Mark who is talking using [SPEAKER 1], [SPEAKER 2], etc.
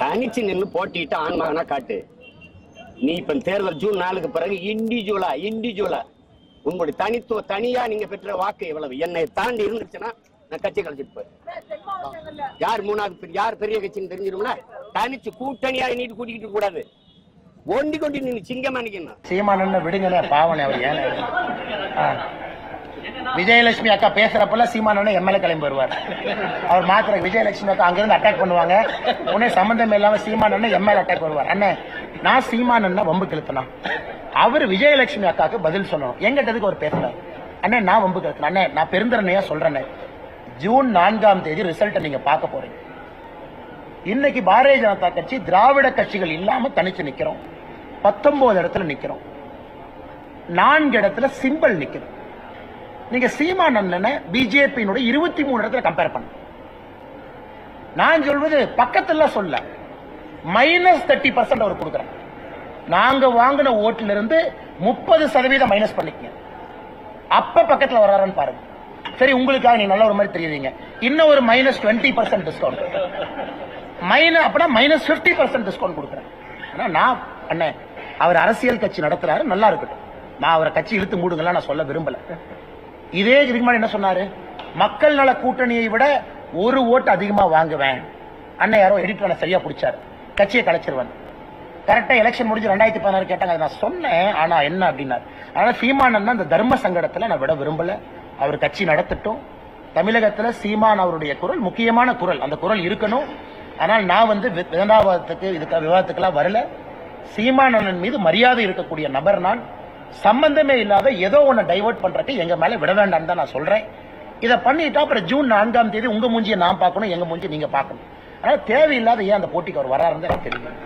[SPEAKER 1] தனிச்சு நின்று போட்டிட்டு ஆன்மகனா காட்டு. நீ இப்ப தேர்தல் ஜூன் 4க்கு பிறகு இண்டிவிஜுவலா உங்களுடைய தனித்துவ தனியா நீங்க பெற்ற வாக்கு எவ்வளவு என்னை தாண்டி இருந்துச்சுன்னா நான் கட்சி கழிச்சிட்டு போய் யார் மூணாவது யார் பெரிய கட்சின்னு தெரிஞ்சிரும்ல. தனிச்சு கூட்டணியா நீட்டு கூட்டிக்கிட்டு கூடாது. ஒண்டி கொண்டு நீ சிங்கமா நிக்கணும்.
[SPEAKER 2] சீமானன்னு விடுங்க பாவனை அவர் ஏன் விஜயலட்சுமி அக்கா பேசுறப்பெல்லாம் சீமானன்னு எம்எல்ஏ கிளம்பி வருவார். அவர் மாத்திர விஜயலட்சுமி அக்கா அங்கிருந்து அட்டாக் பண்ணுவாங்க. உடனே சம்பந்தம் இல்லாம சீமானன்னு எம்எல்ஏ அட்டாக் வருவார். அண்ணன் நான் சீமானன்னா வம்பு கிழத்தினா அவர் விஜயலட்சுமி அக்காவுக்கு பதில் சொல்லணும். எங்கிட்டதுக்கு அவர் பேசுறாரு. அண்ணன் நான் வம்பு கிழத்தினா அண்ணன் நான் பெருந்தரணையா சொல்றேன். ஜூன் 4ஆம் தேதி ரிசல்ட்டை நீங்க பார்க்க போறீங்க. இன்னைக்கு பாரதிய ஜனதா கட்சி திராவிட கட்சிகள் இல்லாம தனிச்சு நிக்கிறோம். 19 இடத்துல நிக்கிறோம். 4 இடத்துல சிம்பிள் நிக்கிறோம். நீங்க சீமானண்ணனை பிஜேபியினுடைய 23 இடத்துல கம்பேர் பண்ண. நான் சொல்வது பக்கத்துல சொல்ல -30% அவர் கொடுக்குறேன். நாங்க வாங்கின ஓட்டுல இருந்து 30% மைனஸ் பண்ணிக்கங்க. அப்ப பக்கத்துல வர்றாருன்னு பாருங்க. சரி உங்களுக்காக நீ நல்ல ஒரு மாதிரி தெரியுறீங்க. இன்னும் ஒரு -20% டிஸ்கவுண்ட் அப்படின்னா -50% டிஸ்கவுண்ட் கொடுக்குறேன். ஆனா நான் அண்ணன் அவர் அரசியல் கட்சி நடத்துறாரு, நல்லா இருக்கட்டும். நான் அவரை கட்சி இழுத்து மூடுங்களா நான் சொல்ல விரும்பல. இதே இதுக்கு முன்னாடி என்ன சொன்னாரு, மக்கள் நல கூட்டணியை விட ஒரு ஓட்டு அதிகமா வாங்குவேன். அண்ணன் யாரோ எடிட்டர் சரியா பிடிச்சாரு, கட்சியை கலைச்சிருவேன். கரெக்டா எலெக்ஷன் முடிஞ்சு 2016 கேட்டாங்க. நான் சொன்னேன் ஆனா என்ன அப்படின்னாரு. அதனால சீமானன் அந்த தர்ம சங்கடத்துல நான் விட விரும்பல. அவர் கட்சி நடத்தட்டும். தமிழகத்துல சீமான் அவருடைய குரல் முக்கியமான குரல், அந்த குரல் இருக்கணும். ஆனால் நான் விவாதத்துக்கெல்லாம் வரல. சீமானன் மீது மரியாதை இருக்கக்கூடிய நபர் நான். சம்பந்தமே இல்லாத ஏதோ ஒன்னு டைவர்ட் பண்றதுக்கு எங்க மேல விட வேண்டாம் தான் நான் சொல்றேன். இதை பண்ணிட்டா அப்புறம் ஜூன் 4ஆம் தேதி உங்க மூஞ்சியை நான் பார்க்கணும், எங்க மூஞ்சி நீங்க பார்க்கணும். அதனால தேவையில்லாத ஏன் அந்த போட்டிக்கு அவர் வராருன்னு எனக்கு தெரியும்.